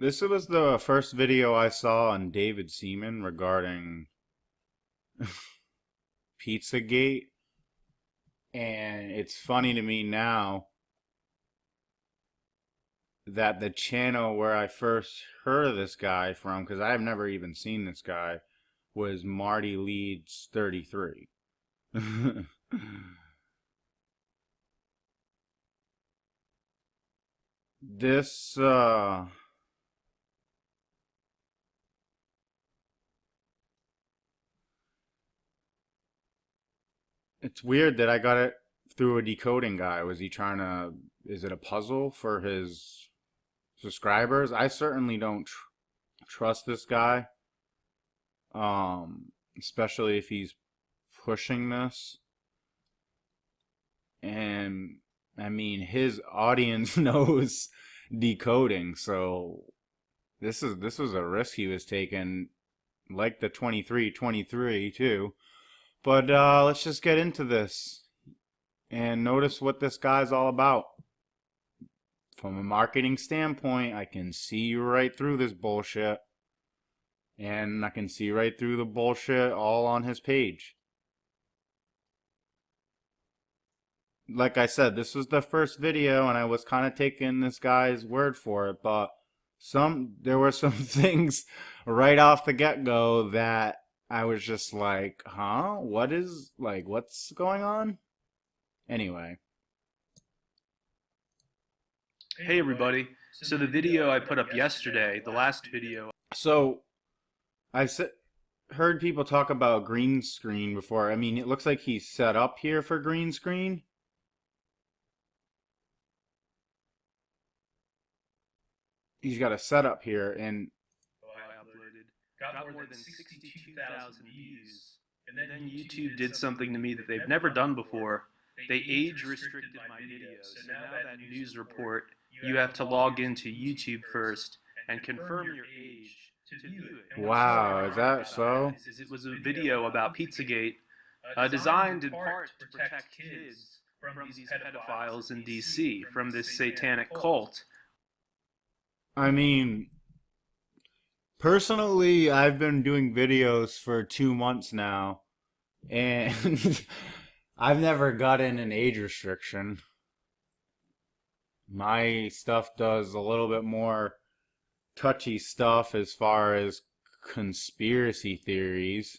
This was the first video I saw on David Seaman regarding Pizzagate, and it's funny to me now that the channel where I first heard of this guy from, because I've never even seen this guy, was Marty Leeds 33. This, it's weird that I got it through a decoding guy. Was he trying to, is it a puzzle for his subscribers? I certainly don't trust this guy, especially if he's pushing this. And I mean, his audience knows decoding, so this was a risk he was taking, like the 2323 too. But let's just get into this and notice what this guy's all about. From a marketing standpoint, I can see right through this bullshit, and I can see right through the bullshit all on his page. Like I said, this was the first video, and I was kind of taking this guy's word for it, but there were some things right off the get-go that I was just like, huh? What's going on? Anyway. Hey everybody. So the video I put up yesterday, the last video. So I've heard people talk about green screen before. I mean, it looks like he's set up here for green screen. He's got a setup here, and I uploaded got more than 62,000 views. And then YouTube did something to me that they've never done before. They age restricted my videos. So now that news report, you have to log into YouTube first and confirm your age to view it. Wow, is that so? It was a video about Pizzagate, designed in part to protect kids from these pedophiles in DC, from this satanic cult. I mean, personally, I've been doing videos for 2 months now, and I've never gotten an age restriction. My stuff does a little bit more touchy stuff as far as conspiracy theories.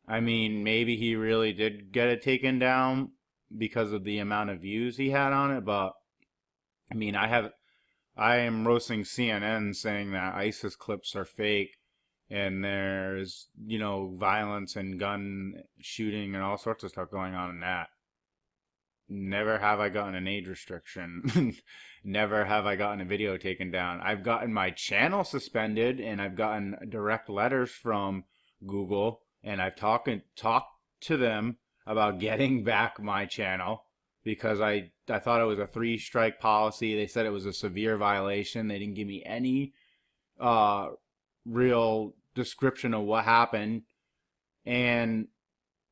I mean, maybe he really did get it taken down because of the amount of views he had on it, but I mean, I am roasting CNN saying that ISIS clips are fake and there's, violence and gun shooting and all sorts of stuff going on in that. Never have I gotten an age restriction. Never have I gotten a video taken down. I've gotten my channel suspended, and I've gotten direct letters from Google, and I've talked to them about getting back my channel because I thought it was a 3-strike policy. They said it was a severe violation. They didn't give me any real description of what happened. And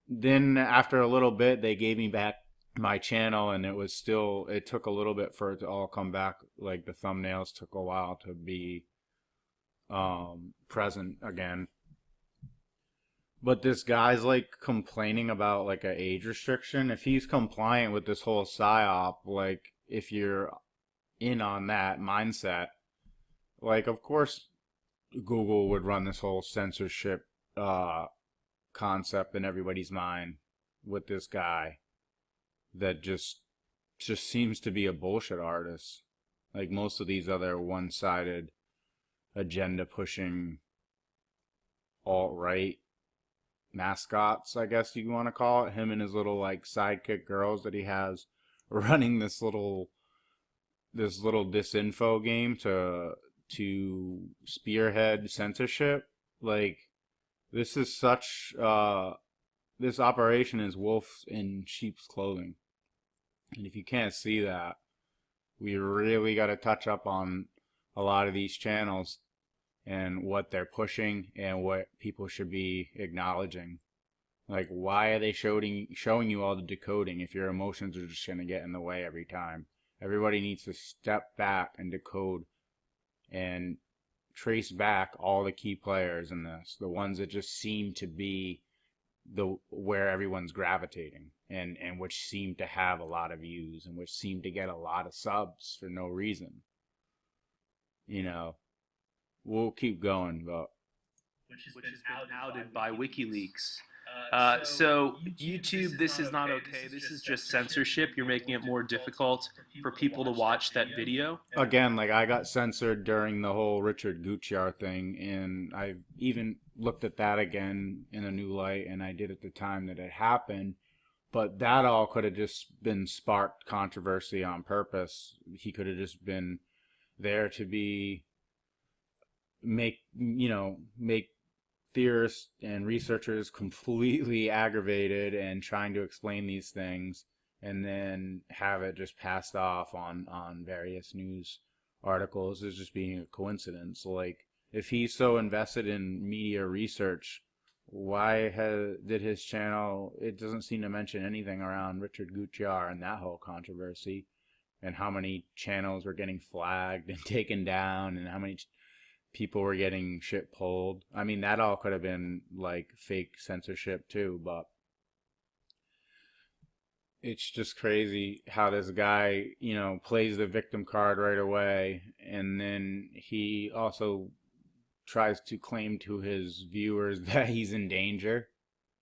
then after a little bit, they gave me back my channel, and it took a little bit for it to all come back. Like the thumbnails took a while to be present again. But this guy's like complaining about like an age restriction. If he's compliant with this whole psyop, like if you're in on that mindset, like of course Google would run this whole censorship concept in everybody's mind with this guy that just seems to be a bullshit artist. Like most of these other one-sided agenda pushing alt-right mascots, I guess you want to call it. Him and his little like sidekick girls that he has running this little disinfo game to spearhead censorship. Like this is such this operation is wolf in sheep's clothing. And if you can't see that, we really got to touch up on a lot of these channels and what they're pushing and what people should be acknowledging. Like, why are they showing you all the decoding if your emotions are just going to get in the way every time? Everybody needs to step back and decode and trace back all the key players in this, the ones that just seem to be the where everyone's gravitating, and which seem to have a lot of views and which seem to get a lot of subs for no reason. You know, we'll keep going, but which has been outed by WikiLeaks. So YouTube, this is not okay. This is just censorship. You're making it more difficult for people to watch that video. again, like I got censored during the whole Richard Gutjahr thing, and I even looked at that again in a new light, and I did at the time that it happened. But that all could have just been sparked controversy on purpose. He could have just been there to be make theorists and researchers completely aggravated and trying to explain these things, and then have it just passed off on various news articles as just being a coincidence. Like, if he's so invested in media research, why did his channel, it doesn't seem to mention anything around Richard Gutjahr and that whole controversy, and how many channels were getting flagged and taken down, and how many people were getting shit pulled. I mean, that all could have been like fake censorship too, but it's just crazy how this guy, plays the victim card right away, and then he also tries to claim to his viewers that he's in danger.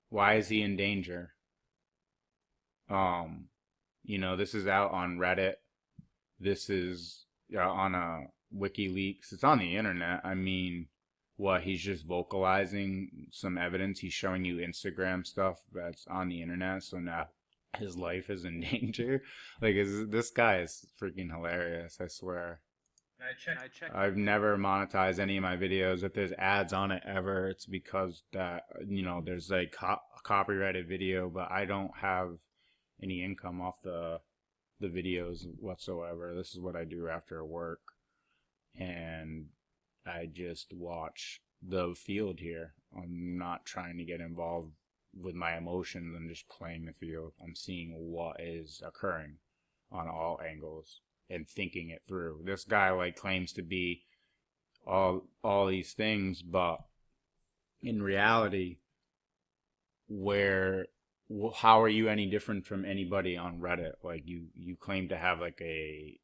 Why is he in danger? This is out on Reddit. This is on a WikiLeaks. It's on the internet. I mean, what, he's just vocalizing some evidence. He's showing you Instagram stuff that's on the internet, so now his life is in danger. Like, this guy is freaking hilarious, I swear. I've never monetized any of my videos. If there's ads on it ever, it's because that, there's like a copyrighted video, but I don't have any income off the videos whatsoever. This is what I do after work, and I just watch the field here. I'm not trying to get involved with my emotions. I'm just playing the field. I'm seeing what is occurring on all angles and thinking it through. This guy like claims to be all these things, but in reality, how are you any different from anybody on Reddit? Like, you claim to have like a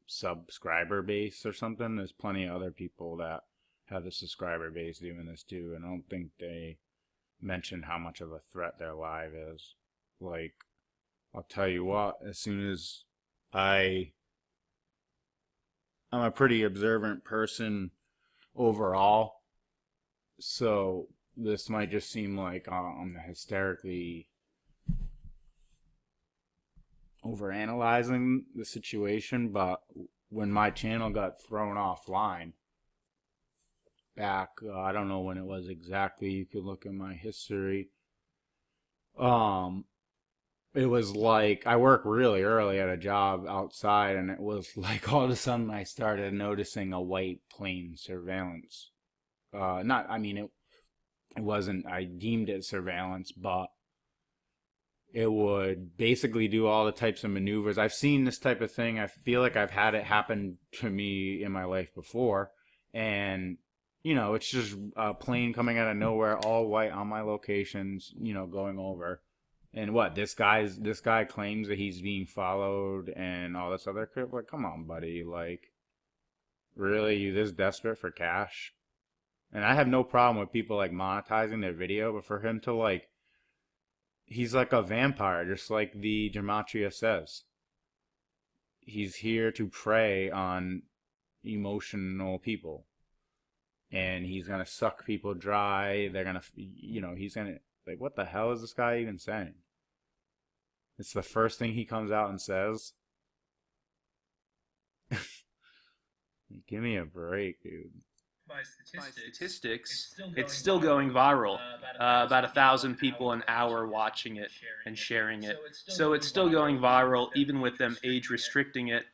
subscriber base or something. There's plenty of other people that have a subscriber base doing this too, and I don't think they mention how much of a threat their live is. Like, I'll tell you what, as soon as I'm a pretty observant person overall, so this might just seem like I'm hysterically overanalyzing the situation, but when my channel got thrown offline back, I don't know when it was exactly, you could look at my history. It was like I work really early at a job outside, and it was like all of a sudden I started noticing a white plane surveillance. It wasn't, I deemed it surveillance, but it would basically do all the types of maneuvers. I've seen this type of thing. I feel like I've had it happen to me in my life before. And, it's just a plane coming out of nowhere, all white on my locations, going over. And what, this guy claims that he's being followed and all this other crap. Like, come on, buddy. Like, really? You this desperate for cash? And I have no problem with people like monetizing their video, but for him to like, he's like a vampire, just like the gematria says. He's here to prey on emotional people, and he's gonna suck people dry. They're gonna, he's gonna, like, what the hell is this guy even saying? It's the first thing he comes out and says. Give me a break, dude. By statistics, it's still going viral. About 1,000 people an hour watching it and sharing it. So it's still going viral, even with them age restricting it.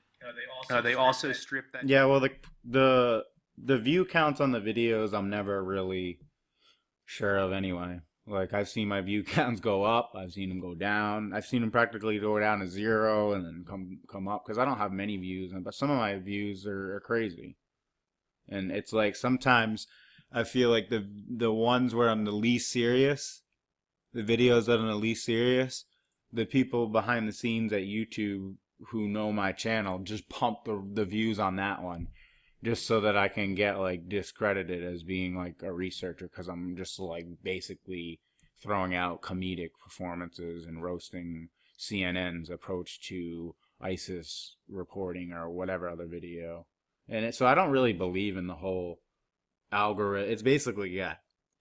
They also strip that. Yeah, well, the view counts on the videos I'm never really sure of anyway. Like, I've seen my view counts go up, I've seen them go down, I've seen them practically go down to 0 and then come up, because I don't have many views, but some of my views are crazy. And it's like sometimes I feel like the ones where I'm the least serious, the videos that I'm the least serious, the people behind the scenes at YouTube who know my channel just pump the views on that one just so that I can get like discredited as being like a researcher, because I'm just like basically throwing out comedic performances and roasting CNN's approach to ISIS reporting or whatever other video. So I don't really believe in the whole algorithm. It's basically, yeah,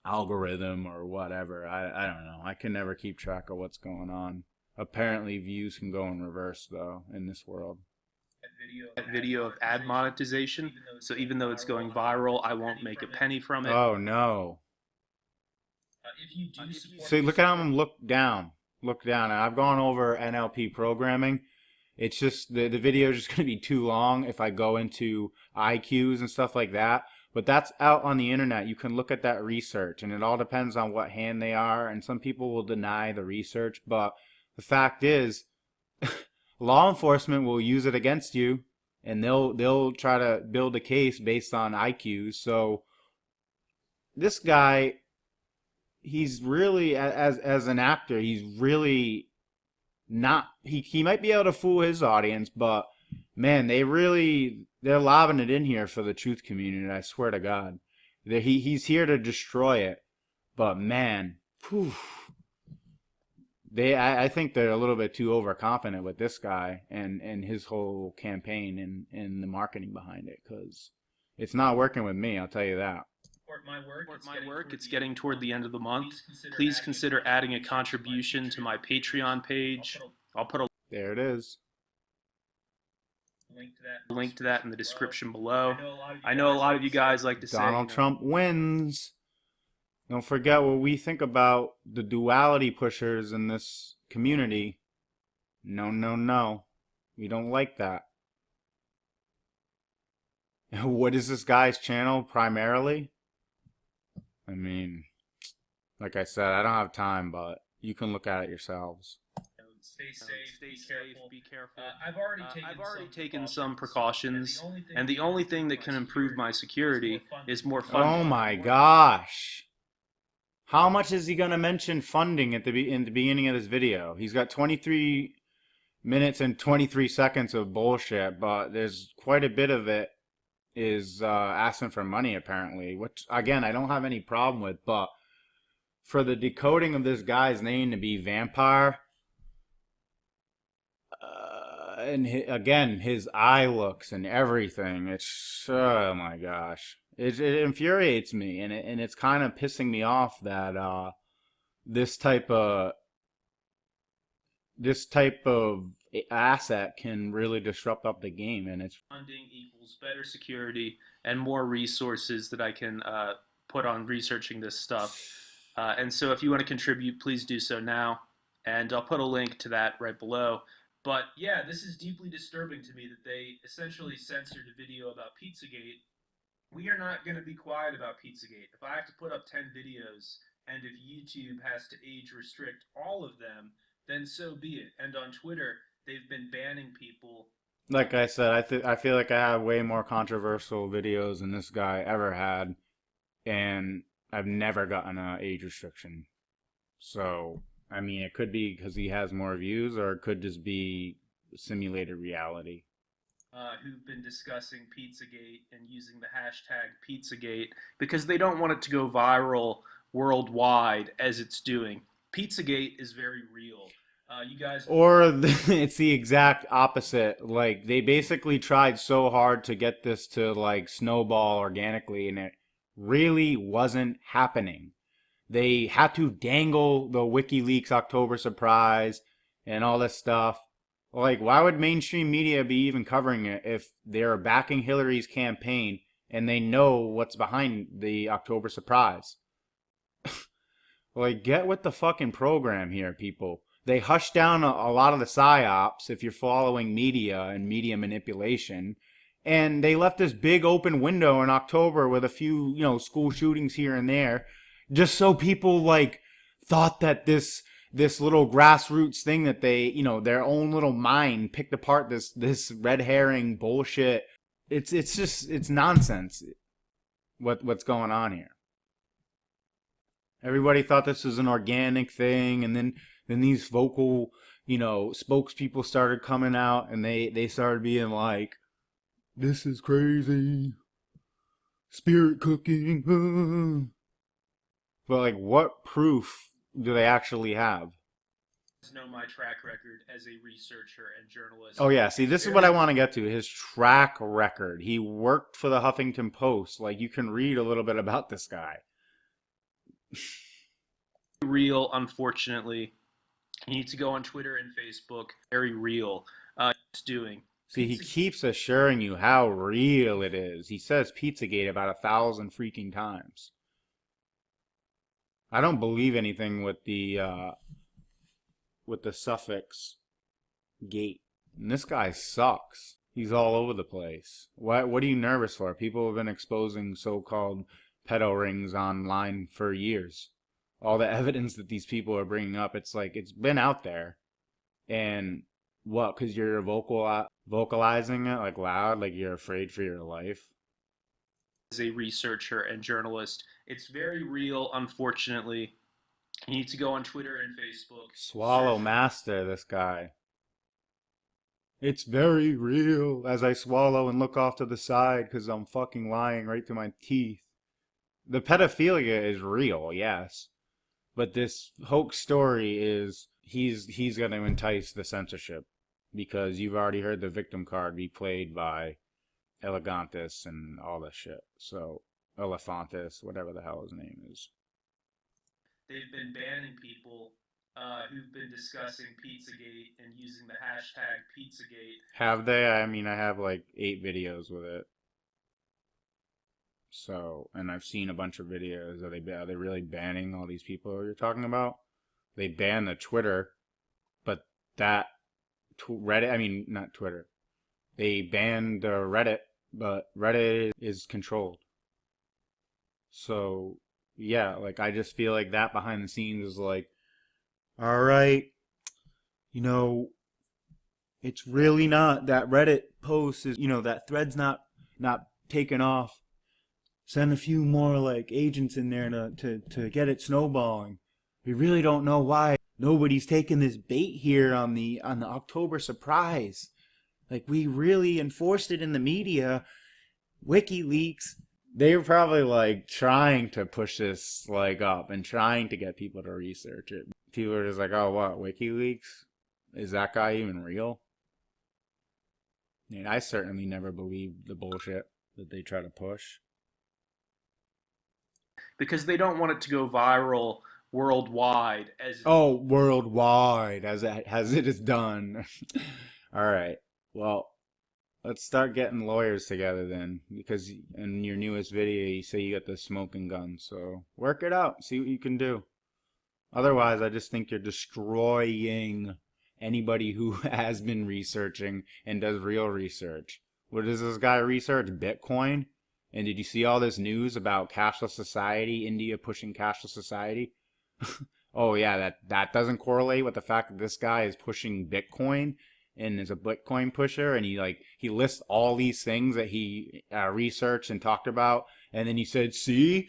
algorithm or whatever. I don't know. I can never keep track of what's going on. Apparently views can go in reverse though in this world. That video of ad monetization. So even though it's going viral, I won't make a penny from it. Oh no. See, look at him look down. Look down. And I've gone over NLP programming. It's just the video is just going to be too long if I go into IQs and stuff like that. But that's out on the internet. You can look at that research, and it all depends on what hand they are. And some people will deny the research, but the fact is, law enforcement will use it against you, and they'll try to build a case based on IQs. So this guy, he's really, as an actor, he's really not. He might be able to fool his audience, but man, they're lobbing it in here for the truth community. I swear to God, he's here to destroy it. But man, whew, I think they're a little bit too overconfident with this guy and his whole campaign and the marketing behind it, because it's not working with me. I'll tell you that. Support my work. It's getting toward the end of the month. Please consider adding a contribution to my Patreon page. I'll put a There it is. link to that in the description below. I know a lot of you guys like to say Donald Trump wins. Don't forget what we think about the duality pushers in this community. No, no, no. We don't like that. What is this guy's channel primarily? I mean, like I said, I don't have time, but you can look at it yourselves. Stay safe, be careful. I've already taken some precautions, and the only thing that can improve my security is more funding. Oh my gosh. How much is he going to mention funding in the beginning of this video? He's got 23 minutes and 23 seconds of bullshit, but there's quite a bit of it is asking for money apparently, which again I don't have any problem with, but for the decoding of this guy's name to be Vampire, and again his eye looks and everything, it's oh my gosh, it infuriates me, and it's kind of pissing me off that this type of asset can really disrupt up the game, and it's funding equals better security and more resources that I can put on researching this stuff. And so if you want to contribute, please do so now. And I'll put a link to that right below. But yeah, this is deeply disturbing to me that they essentially censored a video about Pizzagate. We are not going to be quiet about Pizzagate. If I have to put up 10 videos, and if YouTube has to age restrict all of them, then so be it. And on Twitter, they've been banning people. Like I said, I feel like I have way more controversial videos than this guy ever had, and I've never gotten an age restriction. So, I mean, it could be because he has more views, or it could just be simulated reality. Who've been discussing Pizzagate and using the hashtag Pizzagate because they don't want it to go viral worldwide as it's doing. Pizzagate is very real. You guys, or it's the exact opposite. Like, they basically tried so hard to get this to like snowball organically, and it really wasn't happening. They had to dangle the WikiLeaks October surprise and all this stuff. Like, why would mainstream media be even covering it if they're backing Hillary's campaign and they know what's behind the October surprise? Like, get with the fucking program here, people. They hushed down a lot of the psyops, if you're following media and media manipulation, and they left this big open window in October with a few, school shootings here and there, just so people like thought that this little grassroots thing that they, their own little mind picked apart, this red herring bullshit. It's nonsense. what's going on here. Everybody thought this was an organic thing, and then these vocal, spokespeople started coming out, and they started being like, "This is crazy, spirit cooking." But like, what proof do they actually have? Know my track record as a researcher and journalist. Oh yeah, see, this is what I want to get to. His track record. He worked for the Huffington Post. Like, you can read a little bit about this guy. Real, unfortunately. You need to go on Twitter and Facebook. Very real. It's doing. See, he keeps assuring you how real it is. He says Pizzagate about 1,000 freaking times. I don't believe anything with the suffix gate. And this guy sucks. He's all over the place. What are you nervous for? People have been exposing so-called pedo rings online for years. All the evidence that these people are bringing up, it's like, it's been out there. And what, because you're vocalizing it like loud, like you're afraid for your life? As a researcher and journalist, it's very real, unfortunately. You need to go on Twitter and Facebook. Swallow master, this guy. It's very real as I swallow and look off to the side because I'm fucking lying right through my teeth. The pedophilia is real, yes. But this hoax story is he's going to entice the censorship because you've already heard the victim card be played by Elegantis and all this shit. So, Elephantis, whatever the hell his name is. They've been banning people who've been discussing Pizzagate and using the hashtag Pizzagate. Have they? I mean, I have like 8 videos with it. So, and I've seen a bunch of videos. Are they really banning all these people you're talking about? They banned the Twitter, but that Reddit, I mean, not Twitter. They banned Reddit, but Reddit is controlled. So, yeah, like, I just feel like that behind the scenes is like, all right, it's really not that Reddit post is, that thread's not taken off. Send a few more like agents in there to get it snowballing. We really don't know why nobody's taking this bait here on the October surprise. Like, we really enforced it in the media. WikiLeaks, they were probably like trying to push this like up and trying to get people to research it. People are just like, oh, what, WikiLeaks? Is that guy even real? I mean, I certainly never believed the bullshit that they try to push. Because they don't want it to go viral worldwide worldwide as it is done. All right. Well, let's start getting lawyers together then, because in your newest video you say you got the smoking gun. So work it out. See what you can do. Otherwise, I just think you're destroying anybody who has been researching and does real research. What does this guy research? BitCoin? And did you see all this news about cashless society, India pushing cashless society? Oh yeah, that doesn't correlate with the fact that this guy is pushing Bitcoin and is a Bitcoin pusher, and he lists all these things that he researched and talked about, and then he said, see,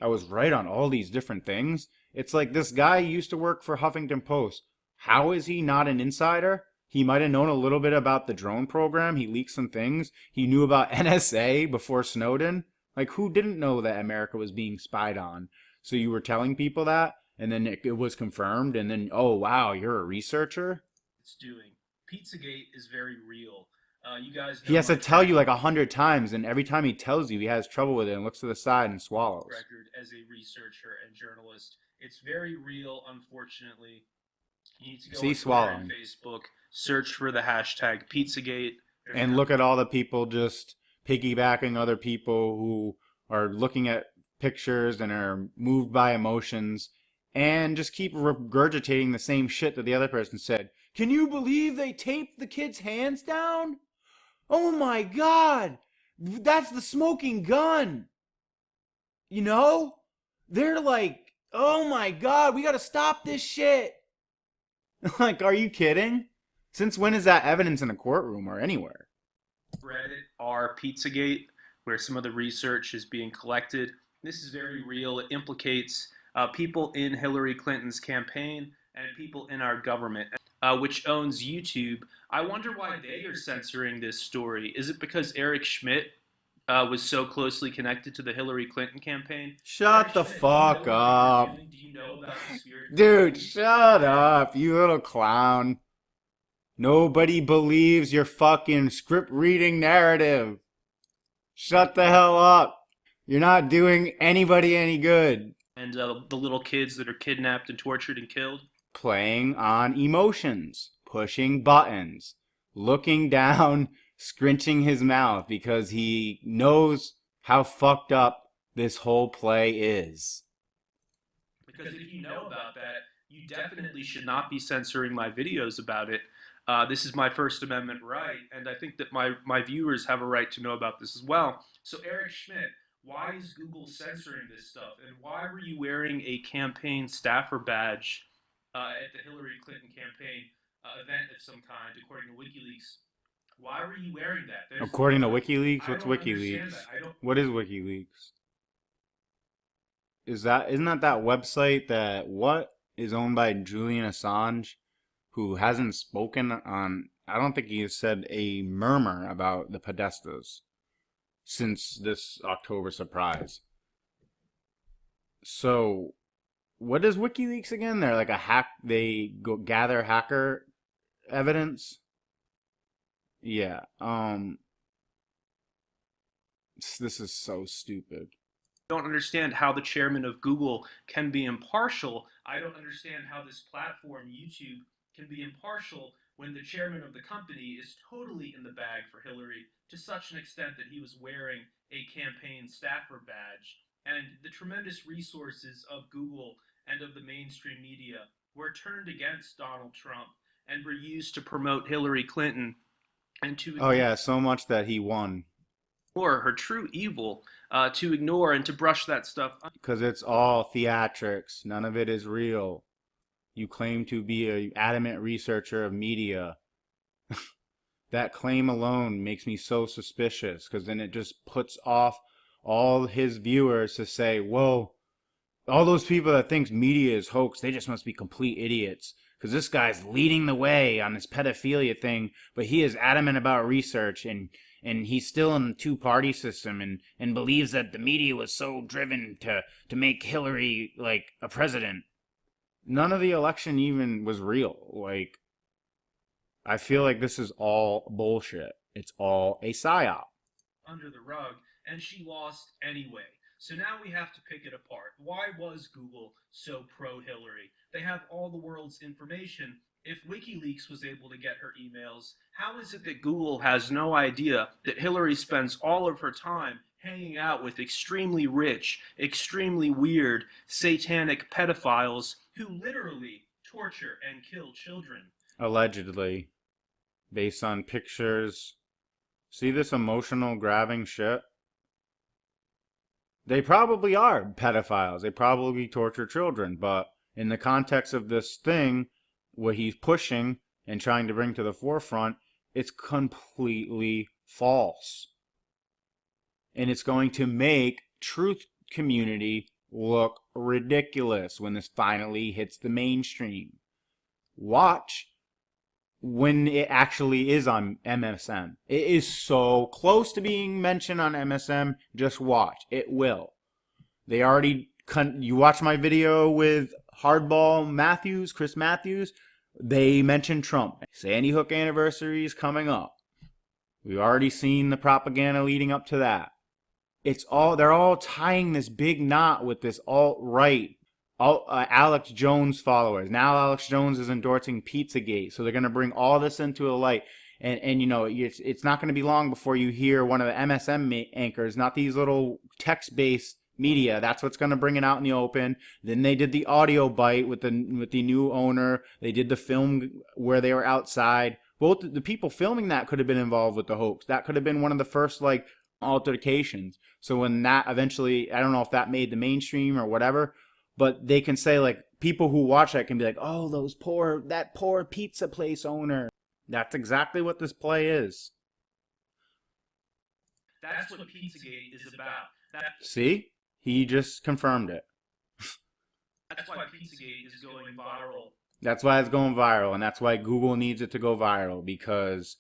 I was right on all these different things. It's like, this guy used to work for Huffington Post. How is he not an insider? He might have known a little bit about the drone program. He leaked some things. He knew about NSA before Snowden. Like, who didn't know that America was being spied on? So you were telling people that, and then it was confirmed, and then, oh, wow, you're a researcher? It's doing. Pizzagate is very real. You guys know he has to tell you like 100 times, and every time he tells you, he has trouble with it and looks to the side and swallows. Record as a researcher and journalist. It's very real, unfortunately. You need to go on Twitter and Facebook, search for the hashtag Pizzagate. And look at all the people just piggybacking other people who are looking at pictures and are moved by emotions and just keep regurgitating the same shit that the other person said. Can you believe they taped the kid's hands down? Oh my God! That's the smoking gun! They're like, oh my God, we gotta stop this shit! Like, are you kidding? Since when is that evidence in a courtroom or anywhere? Reddit r Pizzagate. where some of the research is being collected. This is very real. It implicates people in Hillary Clinton's campaign and people in our government, which owns YouTube. I wonder why they are censoring this story. Is it because Eric Schmidt was so closely connected to the Hillary Clinton campaign? Shut Eric the Schmidt, do you know fuck what you're up. doing? Do you know about the spirit Dude, company? shut up, you little clown. Nobody believes your fucking script reading narrative. Shut the hell up. You're not doing anybody any good. And the little kids that are kidnapped and tortured and killed? Playing on emotions, pushing buttons, looking down, scrunching his mouth because he knows how fucked up this whole play is. Because if you know about that, you definitely should not be censoring my videos about it. This is my First Amendment right, and I think that my viewers have a right to know about this as well. So, Eric Schmidt, why is Google censoring this stuff? And why were you wearing a campaign staffer badge at the Hillary Clinton campaign event of some kind, according to WikiLeaks? Why were you wearing that? According to WikiLeaks, I what's don't understand WikiLeaks? that. I don't. What is WikiLeaks? Isn't that website that what is owned by Julian Assange, who hasn't spoken on, I don't think he has said a murmur about the Podestas since this October surprise. So, what is WikiLeaks again? They're like a hack, they go gather hacker evidence. Yeah, this is so stupid. Don't understand how the chairman of Google can be impartial. I don't understand how this platform, YouTube, can be impartial when the chairman of the company is totally in the bag for Hillary to such an extent that he was wearing a campaign staffer badge. And the tremendous resources of Google and of the mainstream media were turned against Donald Trump and were used to promote Hillary Clinton and to Oh yeah, so much that he won. ignore her true evil, to ignore and to brush that stuff under. Because it's all theatrics. None of it is real. You claim to be an adamant researcher of media. That claim alone makes me so suspicious, because then it just puts off all his viewers to say, whoa, all those people that think media is hoax, they just must be complete idiots. Because this guy's leading the way on this pedophilia thing, but he is adamant about research, and he's still in the two-party system, and believes that the media was so driven to make Hillary, like, a president. None of the election even was real. Like, I feel like this is all bullshit. It's all a psyop. Under the rug, and she lost anyway. So now we have to pick it apart. Why was Google so pro Hillary? They have all the world's information. If WikiLeaks was able to get her emails, how is it that Google has no idea that Hillary spends all of her time hanging out with extremely rich, extremely weird, satanic pedophiles who literally torture and kill children? Allegedly. Based on pictures. See this emotional grabbing shit? They probably are pedophiles. They probably torture children. But in the context of this thing, what he's pushing and trying to bring to the forefront, it's completely false. And it's going to make truth community look ridiculous when this finally hits the mainstream. Watch when it actually is on MSM. It is so close to being mentioned on MSM. Just watch. It will. They already... You watch my video with Hardball Matthews, Chris Matthews. They mentioned Trump. Sandy Hook anniversary is coming up. We've already seen the propaganda leading up to that. They're all tying this big knot with this alt-right, Alex Jones followers. Now Alex Jones is endorsing Pizzagate, so they're going to bring all this into a light. And you know, it's not going to be long before you hear one of the MSM anchors, not these little text-based media. That's what's going to bring it out in the open. Then they did the audio bite with the new owner. They did the film where they were outside. Both the people filming that could have been involved with the hoax. That could have been one of the first altercations. So when that eventually, I don't know if that made the mainstream or whatever, but they can say, like, people who watch that can be like, oh, that poor pizza place owner. That's exactly what this play is. That's what Pizzagate is about. See? He just confirmed it. That's why Pizzagate is going viral. That's why it's going viral, and that's why Google needs it to go viral, because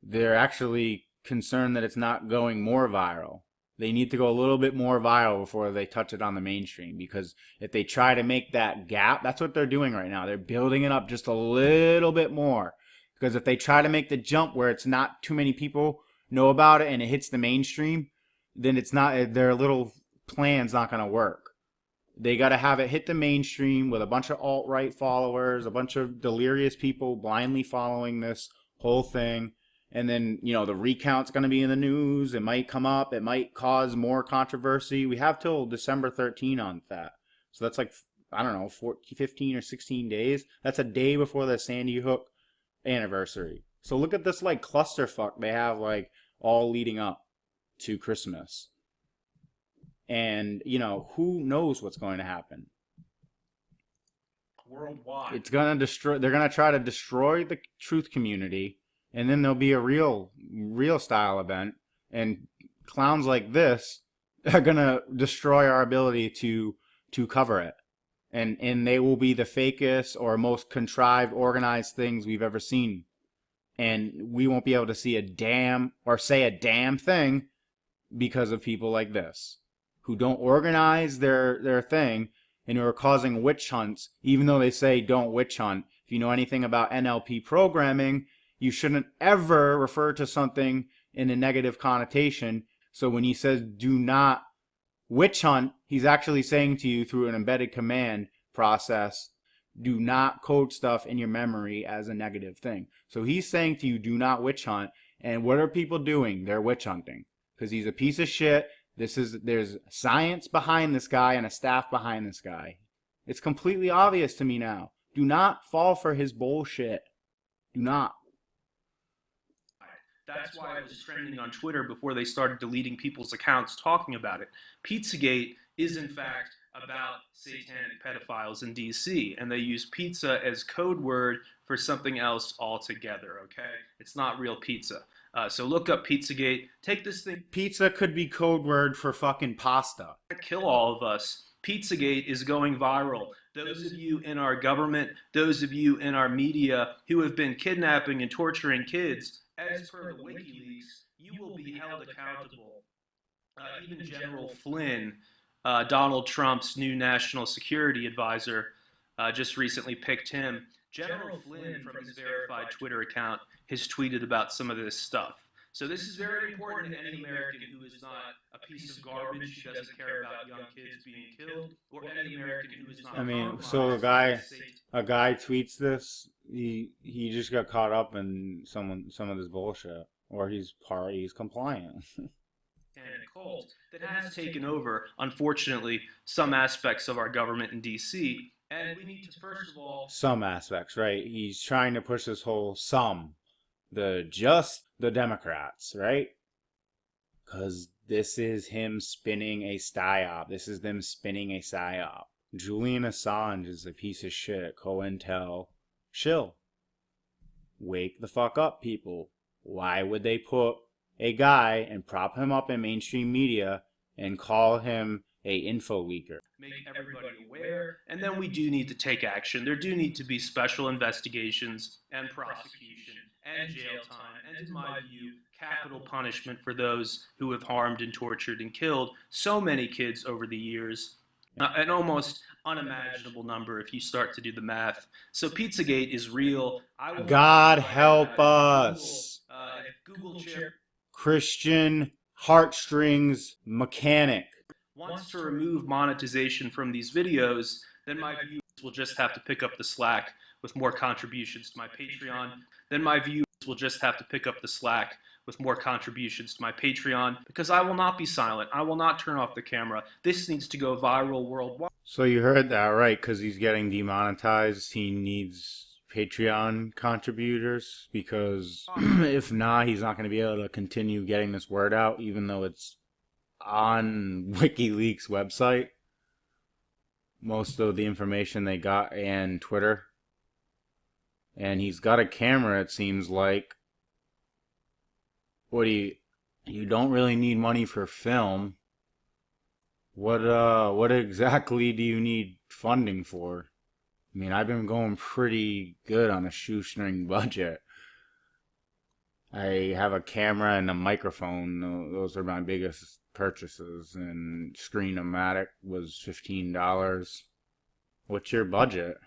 they're actually concerned that it's not going more viral. They need to go a little bit more viral before they touch it on the mainstream, because if they try to make that gap, that's what they're doing right now. They're building it up just a little bit more, because if they try to make the jump where it's not too many people know about it and it hits the mainstream, then it's not, their little plan's not going to work. They got to have it hit the mainstream with a bunch of alt-right followers, a bunch of delirious people blindly following this whole thing. And then, the recount's going to be in the news. It might come up. It might cause more controversy. We have till December 13 on that. So that's like, I don't know, 15 or 16 days. That's a day before the Sandy Hook anniversary. So look at this like clusterfuck they have like all leading up to Christmas. And, who knows what's going to happen? Worldwide. It's going to destroy, they're going to try to destroy the truth community. And then there'll be a real style event. And clowns like this are going to destroy our ability to cover it. And they will be the fakest or most contrived, organized things we've ever seen. And we won't be able to see a damn or say a damn thing because of people like this, who don't organize their thing and who are causing witch hunts, even though they say don't witch hunt. If you know anything about NLP programming, you shouldn't ever refer to something in a negative connotation. So when he says do not witch hunt, he's actually saying to you through an embedded command process, do not code stuff in your memory as a negative thing. So he's saying to you, do not witch hunt. And what are people doing? They're witch hunting because he's a piece of shit. There's science behind this guy and a staff behind this guy. It's completely obvious to me now. Do not fall for his bullshit. Do not. That's why it was trending on Twitter before they started deleting people's accounts talking about it. Pizzagate is in fact about satanic pedophiles in DC, and they use pizza as code word for something else altogether, okay? It's not real pizza. So look up Pizzagate. Take this thing. Pizza could be code word for fucking pasta. Kill all of us. Pizzagate is going viral. Those of you in our government, those of you in our media who have been kidnapping and torturing kids, as per the WikiLeaks, you will be held accountable. Even General Flynn, Donald Trump's new national security advisor, just recently picked him. General Flynn, from his verified Twitter account, has tweeted about some of this stuff. So this is very important to any American who is not a piece of garbage, who doesn't care about young kids being killed, or any American who is not. I mean, so a guy tweets this. He just got caught up in some of this bullshit, or he's compliant. And a cult that has taken over, unfortunately, some aspects of our government in D.C. And we need to, first of all, some aspects, right? He's trying to push this whole the Democrats, right? Because this is him spinning a psyop. This is them spinning a psyop. Julian Assange is a piece of shit. COINTEL shill. Wake the fuck up, people. Why would they put a guy and prop him up in mainstream media and call him a info leaker? Make everybody aware, and then we do need to take action. There do need to be special investigations and prosecution and jail time, and in my view, capital punishment for those who have harmed and tortured and killed so many kids over the years. An almost unimaginable number if you start to do the math. So Pizzagate is real. God help us. Google chip Christian Heartstrings mechanic wants to remove monetization from these videos, then my viewers will just have to pick up the slack with more contributions to my Patreon. Because I will not be silent. I will not turn off the camera. This needs to go viral worldwide. So you heard that right, because he's getting demonetized. He needs Patreon contributors, because if not, he's not going to be able to continue getting this word out, even though it's on WikiLeaks website. Most of the information they got, and Twitter. And he's got a camera, it seems like. You don't really need money for film. What exactly do you need funding for? I mean, I've been going pretty good on a shoestring budget. I have a camera and a microphone. Those are my biggest purchases. And Screen-O-Matic was $15. What's your budget?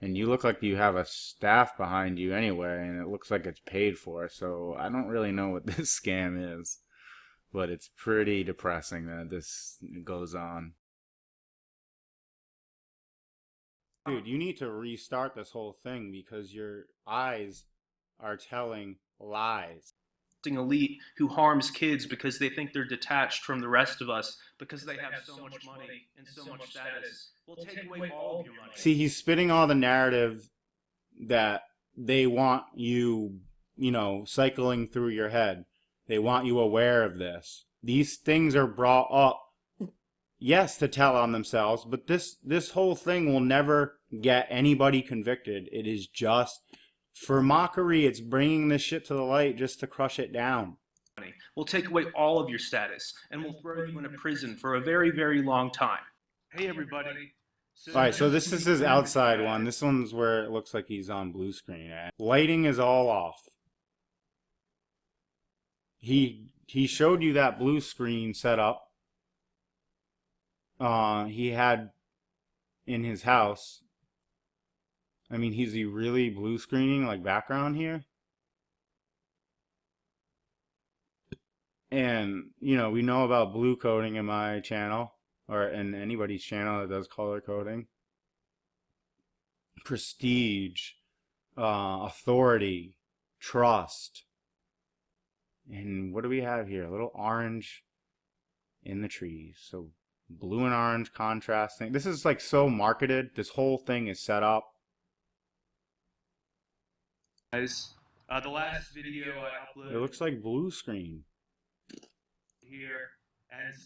And you look like you have a staff behind you anyway, and it looks like it's paid for. So I don't really know what this scam is, but it's pretty depressing that this goes on. Dude, you need to restart this whole thing because your eyes are telling lies. Elite who harms kids because they think they're detached from the rest of us because they have so much money and so much status. We'll take away all of your money. See, he's spitting all the narrative that they want you, cycling through your head. They want you aware of this. These things are brought up, yes, to tell on themselves, but this whole thing will never get anybody convicted. It is just for mockery. It's bringing this shit to the light just to crush it down. We'll take away all of your status, and we'll throw you in a prison for a very, very long time. Hey, everybody. Alright, so this is his outside one. This one's where it looks like he's on blue screen. Lighting is all off. He showed you that blue screen setup he had in his house. I mean, is he really blue screening like background here? And, we know about blue coding in my channel, or in anybody's channel that does color coding. Prestige, authority, trust. And what do we have here? A little orange in the trees. So blue and orange contrasting. This is like so marketed. This whole thing is set up. Guys, the last video I uploaded. It looks like blue screen. Here.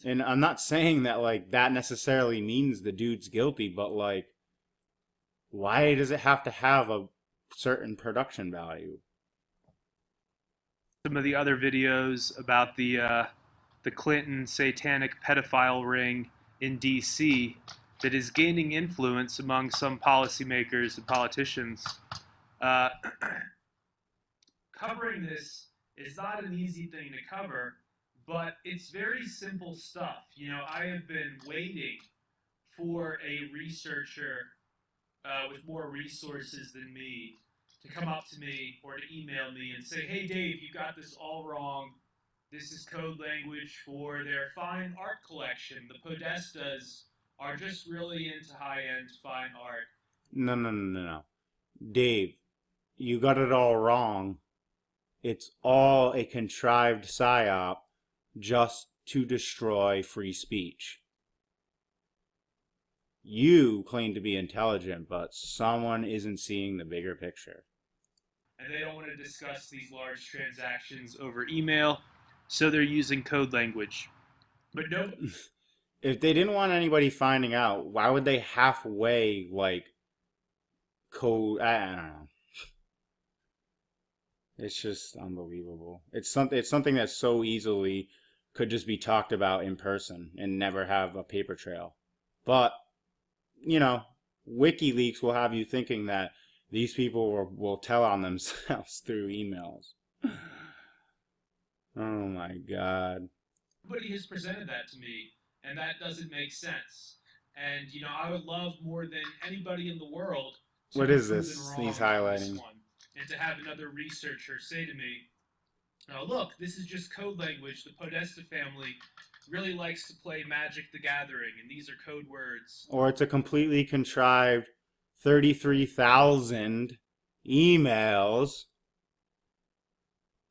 And I'm not saying that like that necessarily means the dude's guilty, but like, why does it have to have a certain production value? Some of the other videos about the Clinton satanic pedophile ring in D.C. that is gaining influence among some policymakers and politicians. Covering this is not an easy thing to cover, but it's very simple stuff. I have been waiting for a researcher with more resources than me to come up to me or to email me and say, hey, Dave, you got this all wrong. This is code language for their fine art collection. The Podestas are just really into high-end fine art. No. Dave, you got it all wrong. It's all a contrived psyop just to destroy free speech. You claim to be intelligent, but someone isn't seeing the bigger picture. And they don't want to discuss these large transactions over email, so they're using code language. But no. If they didn't want anybody finding out, why would they halfway, code? I don't know. It's just unbelievable. It's something that so easily could just be talked about in person and never have a paper trail. But, WikiLeaks will have you thinking that these people will tell on themselves through emails. Oh my God. Nobody has presented that to me, and that doesn't make sense. And, I would love more than anybody in the world to what be is this proven wrong he's on highlighting? this one, and to have another researcher say to me, oh, look, this is just code language. The Podesta family really likes to play Magic the Gathering, and these are code words. Or it's a completely contrived 33,000 emails.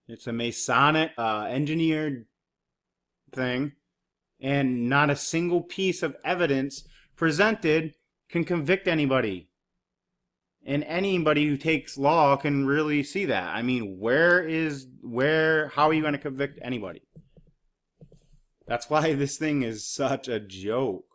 It's a Masonic engineered thing, and not a single piece of evidence presented can convict anybody. And anybody who takes law can really see that. I mean, how are you going to convict anybody? That's why this thing is such a joke.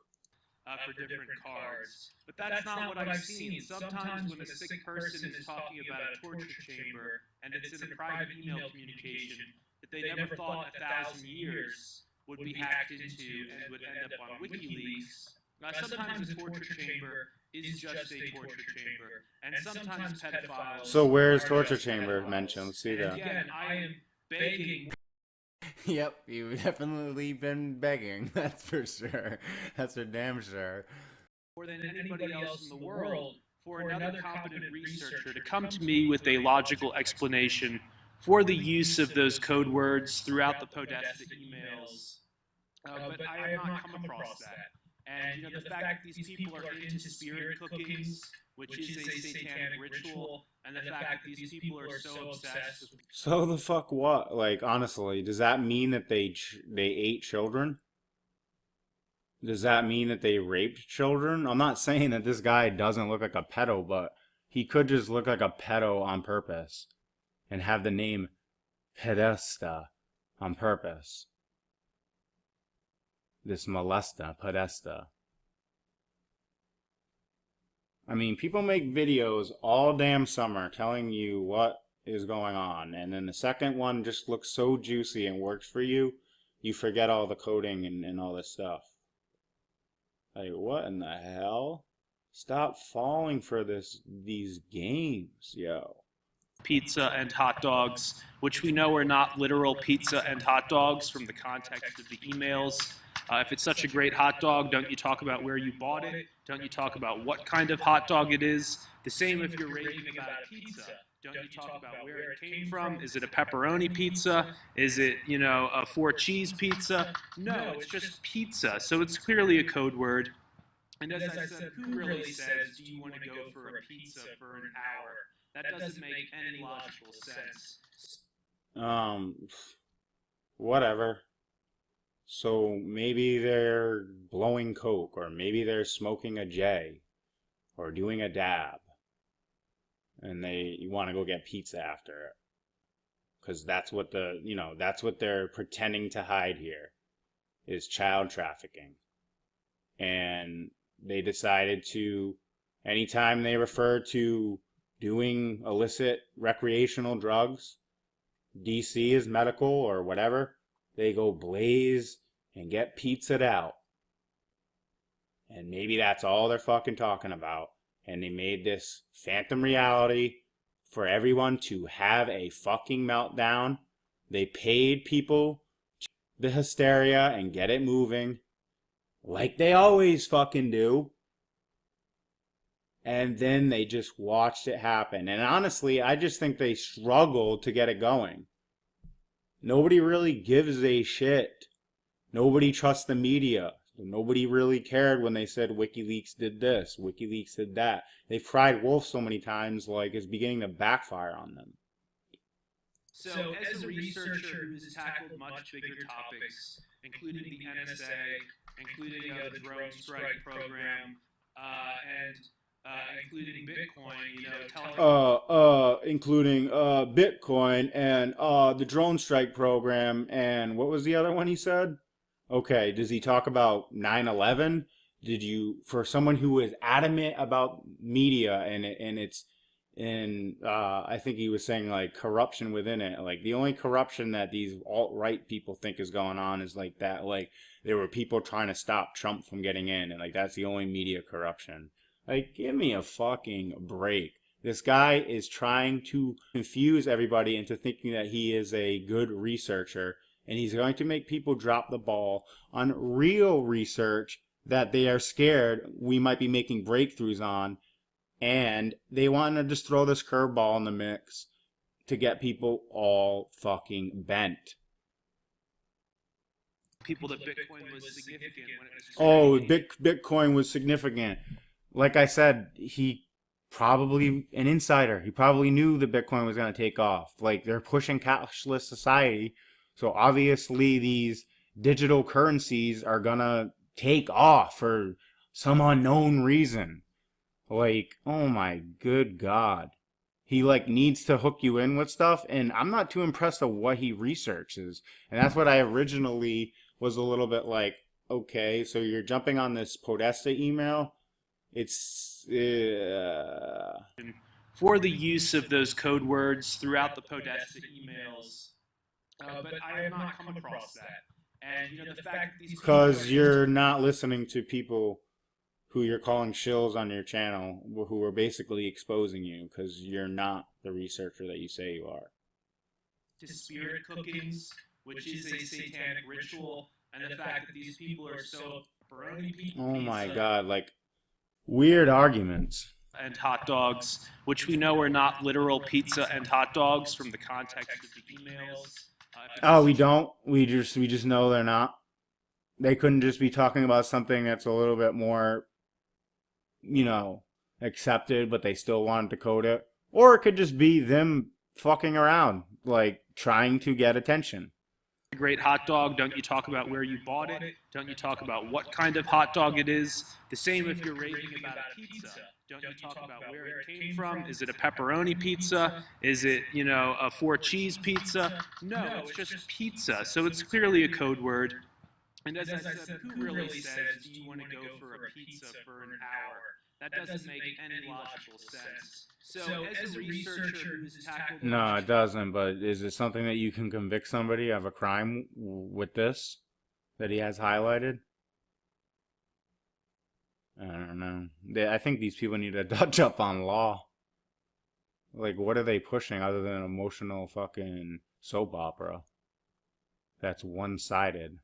For different cars. But that's not what I've seen. Sometimes when a sick person is talking about a torture chamber and it's in a private email communication, that they never thought in 1,000 years would be hacked into and would end up on WikiLeaks. Sometimes a torture chamber is just a torture chamber, and sometimes So pedophiles where's are torture just chamber mentioned? pedophiles. Let's see And that. again, I am begging. Yep, you've definitely been begging. That's for sure. That's for damn sure. More than anybody else in the world, for another competent researcher to come to me with a logical explanation for the use of those code words throughout the Podesta emails. But I have not come across that. And the fact that these people are into spirit cookings, which is a satanic ritual, and the fact that these people are so obsessed with. So the fuck what? Like honestly, does that mean that they ate children? Does that mean that they raped children? I'm not saying that this guy doesn't look like a pedo, but he could just look like a pedo on purpose and have the name Podesta on purpose. This molesta, Podesta. I mean, people make videos all damn summer telling you what is going on, and then the second one just looks so juicy and works for you, you forget all the coding and all this stuff. Like, what in the hell? Stop falling for these games, yo. Pizza and hot dogs, which we know are not literal pizza and hot dogs from the context of the emails. If it's such a great hot dog, don't you talk about where you bought it? Don't you talk about what kind of hot dog it is? The same if you're raving about a pizza. Don't you talk about where it came from? Is it a pepperoni pizza? Is it, a 4-cheese pizza? No, it's just pizza. So it's clearly a code word. And as I said, who really says, do you want to go for a pizza for an hour? That doesn't make any logical sense. Whatever. So maybe they're blowing coke, or maybe they're smoking a J, or doing a dab, and you want to go get pizza after it, because that's what that's what they're pretending to hide here, is child trafficking, and they decided to, anytime they refer to doing illicit recreational drugs, DC is medical or whatever, they go blaze and get pizzaed out. And maybe that's all they're fucking talking about. And they made this phantom reality for everyone to have a fucking meltdown. They paid people the hysteria and get it moving, like they always fucking do. And then they just watched it happen. And honestly, I just think they struggled to get it going. Nobody really gives a shit. Nobody trusts the media. Nobody really cared when they said WikiLeaks did this, WikiLeaks did that. They've cried wolf so many times, like it's beginning to backfire on them. So, as a researcher who's tackled much bigger topics, including the NSA, including the drone strike program, and including BitCoin, including BitCoin and the drone strike program, and what was the other one he said? Okay, does he talk about 9/11? For someone who is adamant about media I think he was saying like corruption within it, like the only corruption that these alt-right people think is going on is like that, like there were people trying to stop Trump from getting in, and like that's the only media corruption. Like, give me a fucking break. This guy is trying to confuse everybody into thinking that he is a good researcher, and he's going to make people drop the ball on real research that they are scared we might be making breakthroughs on, and they want to just throw this curveball in the mix to get people all fucking bent. People that Bitcoin was significant when it was. Oh, Bitcoin was significant. Like I said, he probably an insider. He probably knew that Bitcoin was going to take off. Like, they're pushing cashless society, so obviously these digital currencies are going to take off for some unknown reason. Like, oh my good God. He like needs to hook you in with stuff, and I'm not too impressed with what he researches. And that's what I originally was a little bit like, okay, so you're jumping on this Podesta email. It's for the use of those code words throughout the Podesta emails. But I have not come across that. And the fact that these people Because are you're not listening to people who you're calling shills on your channel who are basically exposing you because you're not the researcher that you say you are. to spirit cookings, which is a satanic ritual, and the fact that these people are so pepperoni pizza. Oh my god, like weird arguments. And hot dogs, which we know are not literal pizza and hot dogs from the context of the emails. Oh, we don't. We just know they're not. They couldn't just be talking about something that's a little bit more, accepted, but they still wanted to code it. Or it could just be them fucking around, like trying to get attention. A great hot dog, don't you talk about where you bought it? Don't you talk about what kind of hot dog it is? The same if you're raving about a pizza. Don't you talk about where it came from? Is it a pepperoni pizza? Is it, a 4-cheese pizza? No, it's just pizza. So it's clearly a code word. And as I said, who really says, do you want to go for a pizza for an hour? That doesn't make any logical sense. So as a researcher who's tackled... No, it doesn't, but is it something that you can convict somebody of a crime with this that he has highlighted? I don't know. I think these people need to touch up on law. Like, what are they pushing other than an emotional fucking soap opera that's one-sided?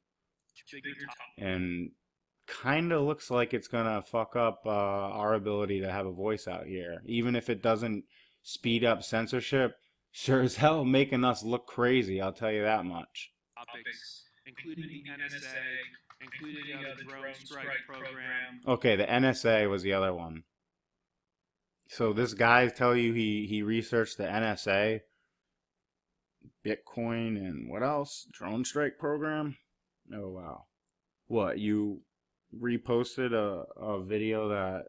And kind of looks like it's gonna fuck up our ability to have a voice out here. Even if it doesn't speed up censorship, sure as hell making us look crazy, I'll tell you that much. Topics, including the NSA, including the drone strike program. Okay, the NSA was the other one. So this guy tell you he researched the NSA, BitCoin, and what else? Drone strike program? Oh, wow. What, you reposted a video that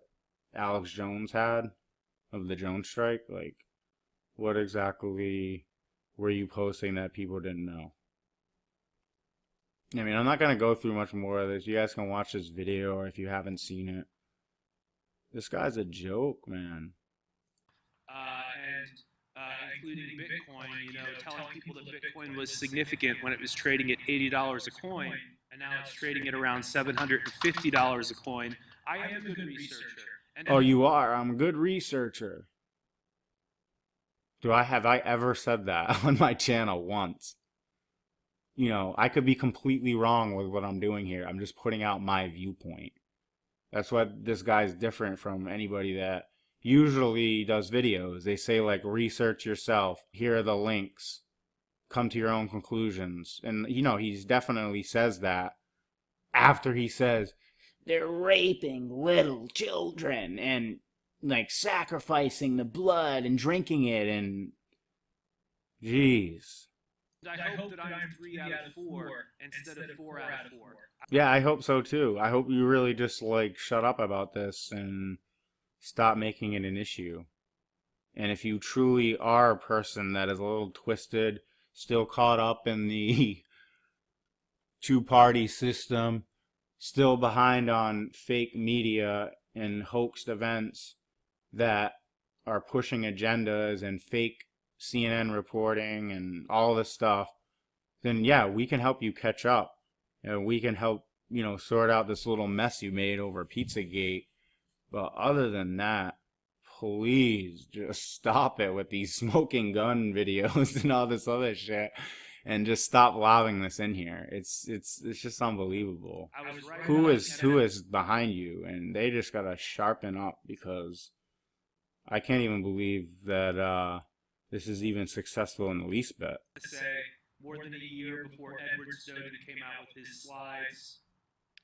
Alex Jones had of the drone strike? Like, what exactly were you posting that people didn't know? I mean, I'm not going to go through much more of this. You guys can watch this video, or if you haven't seen it. This guy's a joke, man. Including Bitcoin, telling people that Bitcoin was significant when it was trading at $80 a coin, and now it's trading at around $750 a coin. I am a good researcher. Oh, you are? I'm a good researcher. Have I ever said that on my channel once? I could be completely wrong with what I'm doing here. I'm just putting out my viewpoint. That's why this guy's different from anybody that usually does videos. They say, like, research yourself. Here are the links. Come to your own conclusions. And, he definitely says that after he says, they're raping little children and, like, sacrificing the blood and drinking it and... Jeez. I hope that I'm 3 out of 4 instead of 4 out of 4. Yeah, I hope so too. I hope you really just, like, shut up about this and stop making it an issue. And if you truly are a person that is a little twisted, still caught up in the two-party system, still behind on fake media and hoaxed events that are pushing agendas and fake CNN reporting and all this stuff, then yeah, we can help you catch up. We can help, sort out this little mess you made over Pizzagate. But other than that, please just stop it with these smoking gun videos and all this other shit, and just stop lobbing this in here. It's just unbelievable. Who is behind you? And they just gotta sharpen up, because I can't even believe that this is even successful in the least bit. More than a year before Edward Snowden came out with his slides,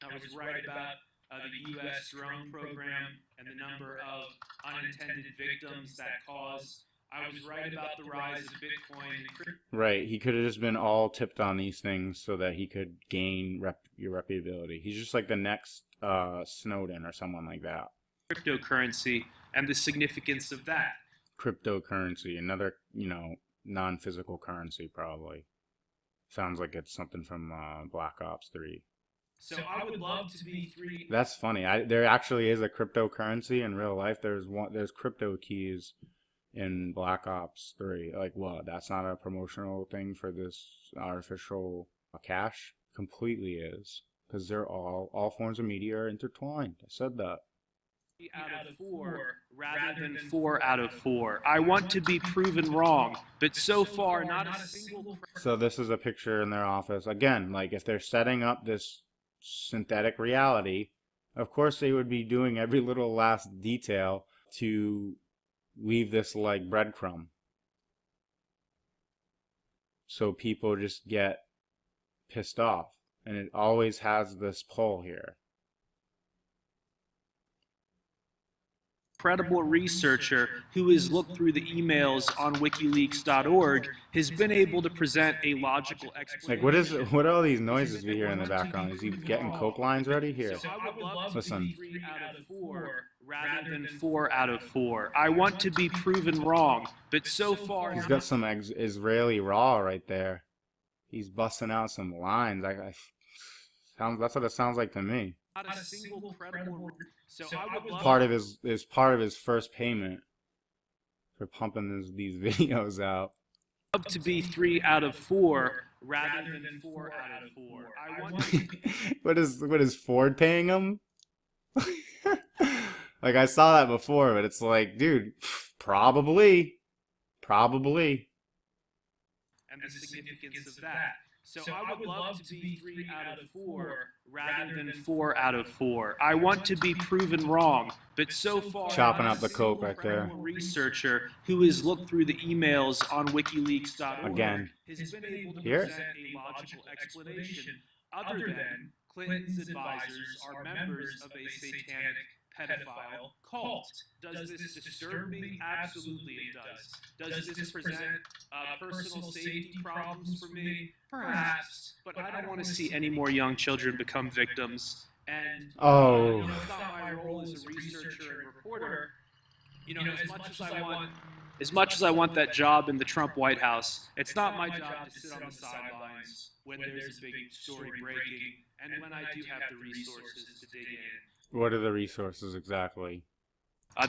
I was right about the U.S. drone program and the number of unintended victims that caused. I was right about the rise of Bitcoin. Right, he could have just been all tipped on these things so that he could gain your reputability. He's just like the next Snowden or someone like that. Cryptocurrency and the significance of that. Cryptocurrency, another, non-physical currency probably. Sounds like it's something from Black Ops 3. So I would love to be 3. That's funny. There actually is a cryptocurrency in real life. There's crypto keys in Black Ops 3. Like, what? That's not a promotional thing for this artificial cash? Completely is. Because they're all forms of media are intertwined. I said that. Out of 4 rather than 4 out of 4. I want to be proven wrong, but so far not a single. So this is a picture in their office. Again, like if they're setting up this synthetic reality, of course they would be doing every little last detail to leave this like breadcrumb. So people just get pissed off. And it always has this pull here. Credible researcher who has looked through the emails on wikileaks.org has been able to present a logical explanation. Like, what are all these noises we hear in the background? Is he getting coke lines ready? Here, listen. 3 out of 4 rather than 4 out of 4. I want to be proven wrong, but so far he's got some Israeli raw right there. He's busting out some lines. That's what it sounds like to me. Not a single credible. So I would love part of his first payment for pumping these videos out. To be 3 out of 4 rather than 4 out of 4. I want to... what is Ford paying him? Like I saw that before, but it's like, dude, probably. And the significance of that. So I would love to be 3 out of 4 rather than 4 out of 4. I want to be proven wrong, but so far chopping up the coke right there. Researcher who has looked through the emails on WikiLeaks.org again has been able to here present a logical explanation other than Clinton's advisors are members of a satanic pedophile cult. Does this disturb me? Absolutely it does. Does this present personal safety problems for me? Perhaps. But I don't want to see any more young children become victims. And it's not my role as a researcher and reporter. As much as I want that job in the Trump White House, it's not my job to sit on the sidelines when there's a big story breaking and when I do have the resources to dig in. What are the resources exactly?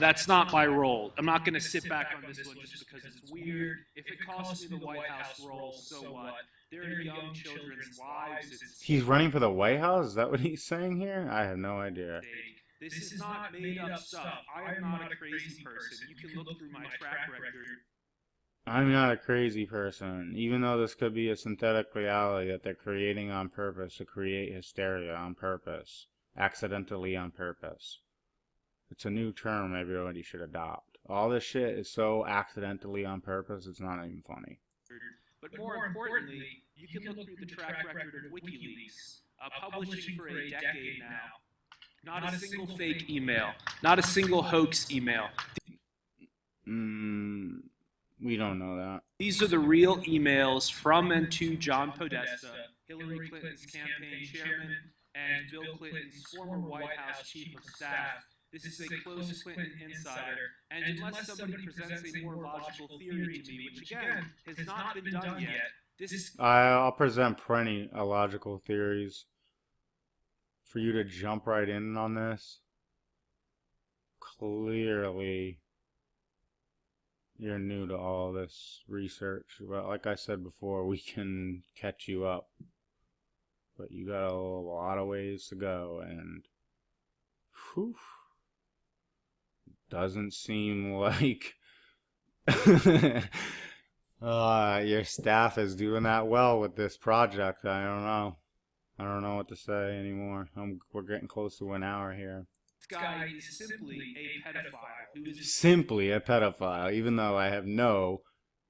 That's not my role. I'm not going to sit back on this one just because it's weird. If it costs me the White House role, so what? There are young children's lives. He's running for the White House? Is that what he's saying here? I have no idea. This is not made up stuff. I am not a crazy person. You can look through my track record. I'm not a crazy person, even though this could be a synthetic reality that they're creating on purpose to create hysteria on purpose, accidentally on purpose. It's a new term everybody should adopt. All this shit is so accidentally on purpose, it's not even funny. But more importantly, you can look through the track record of WikiLeaks, publishing for a decade now. Not a single fake email, not a single hoax email. We don't know that. These are the real emails from and to John Podesta, Hillary Clinton's campaign chairman, and Bill Clinton's former White House chief of staff. This is a close Clinton insider, and unless somebody presents a more logical theory to me, which again has not been done yet, I'll present plenty of logical theories for you to jump right in on this. Clearly, you're new to all this research, but like I said before, we can catch you up. But you got a lot of ways to go, and whew, doesn't seem like your staff is doing that well with this project. I don't know what to say anymore. We're getting close to an hour here. This guy is simply a pedophile. Simply a pedophile, even though I have no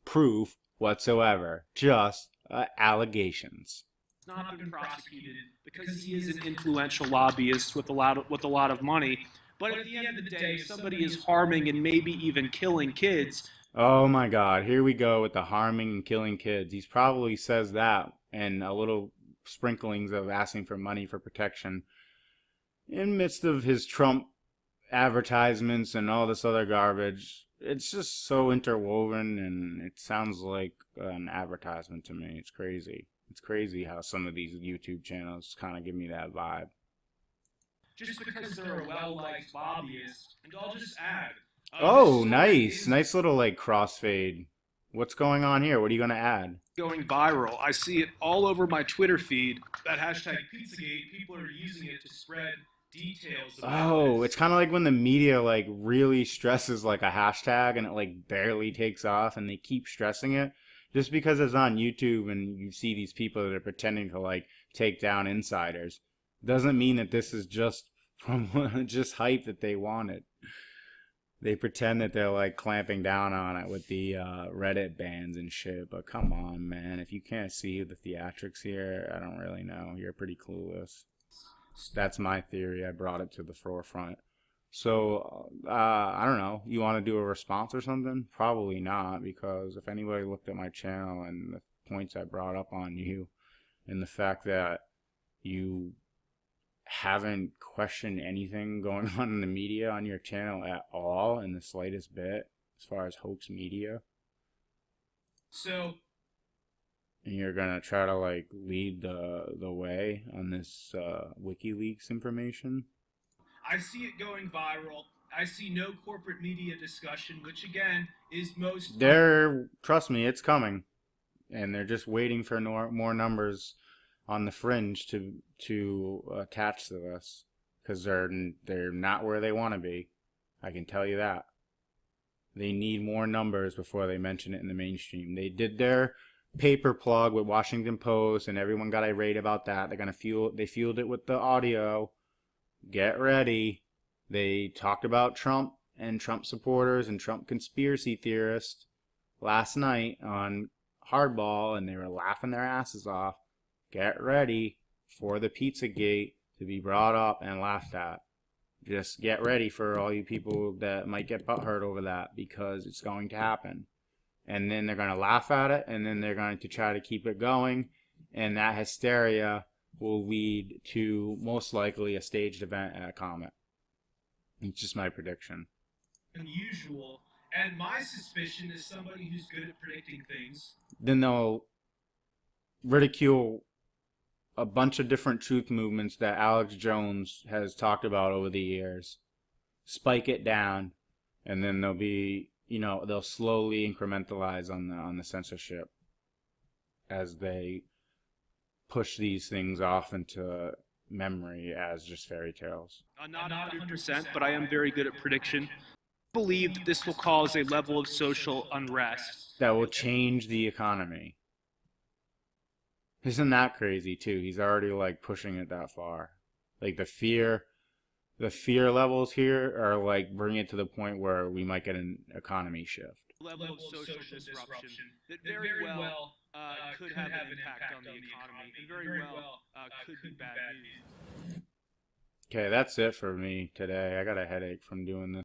proof whatsoever. Just allegations. He's not been prosecuted because he is an influential lobbyist with a lot of money. But at the end of the day, if somebody is harming and maybe even killing kids. Oh my God, here we go with the harming and killing kids. He probably says that and a little sprinklings of asking for money for protection in midst of his Trump advertisements and all this other garbage. It's just so interwoven, and it sounds like an advertisement to me. It's crazy. It's crazy how some of these YouTube channels kind of give me that vibe. Just because they're a well-liked lobbyist, and I'll just add, Oh, Story nice. is Nice little like crossfade. What's going on here? What are you going to add? going viral. I see it all over my Twitter feed. That hashtag Pizzagate, people are using it to spread details about Oh, it's this. kind of like when the media like really stresses like a hashtag and it like barely takes off and they keep stressing it just because it's on YouTube and you see these people that are pretending to like take down insiders doesn't mean that this is just from just hype that they wanted. They pretend that they're like clamping down on it with the Reddit bans and shit, but come on, man. If you can't see the theatrics here, I don't really know. You're pretty clueless. That's my theory. I brought it to the forefront. So, I don't know. You want to do a response or something? Probably not, because if anybody looked at my channel and the points I brought up on you and the fact that you haven't questioned anything going on in the media on your channel at all in the slightest bit as far as hoax media, So and you're gonna try to like lead the way on this WikiLeaks information. I see it going viral. I see no corporate media discussion, which again is most. Trust me, it's coming, and they're just waiting for more numbers on the fringe to attach to this because they're not where they want to be. I can tell you that. They need more numbers before they mention it in the mainstream. They did their paper plug with Washington Post, and everyone got irate about that. They fueled it with the audio. Get ready. They talked about Trump and Trump supporters and Trump conspiracy theorists last night on Hardball, and they were laughing their asses off. Get ready for the Pizzagate to be brought up and laughed at. Just get ready for all you people that might get butthurt over that because it's going to happen. And then they're going to laugh at it, and then they're going to try to keep it going, and that hysteria will lead to most likely a staged event at Comet. It's just my prediction. Unusual, and my suspicion is somebody who's good at predicting things. Then they'll ridicule a bunch of different truth movements that Alex Jones has talked about over the years, spike it down, and then they'll slowly incrementalize on the censorship as they push these things off into memory as just fairy tales. Not 100%, but I am very good at prediction. I believe that this will cause a level of social unrest. That will change the economy. Isn't that crazy too? He's already like pushing it that far. Like the fear levels here are like bringing it to the point where we might get an economy shift. Level of social disruption that very well could have an impact on the economy and very well could be bad news. Okay, that's it for me today. I got a headache from doing this.